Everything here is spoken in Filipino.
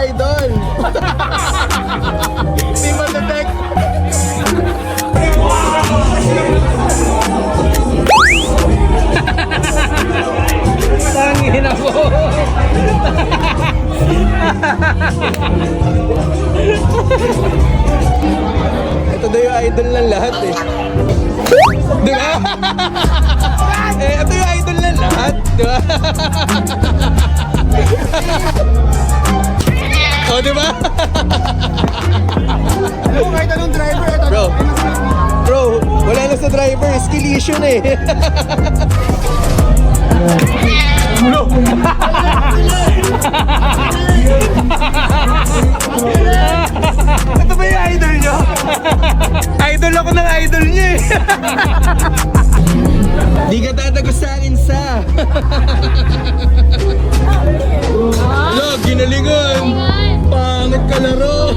idol. Team of the Tech. Tangin ako. Ito daw yung idol ng lahat eh. Di ba? Ito yung idol ng lahat. Di ba? O, di ba? Kahit anong driver, ito. Bro, wala na sa driver. Skill issue na eh. Ito ba yung idol nyo? Idol ako ng idol nyo eh. Di ka tatagos sa akin sa. Lo, ginalingan. Pangit ka laro.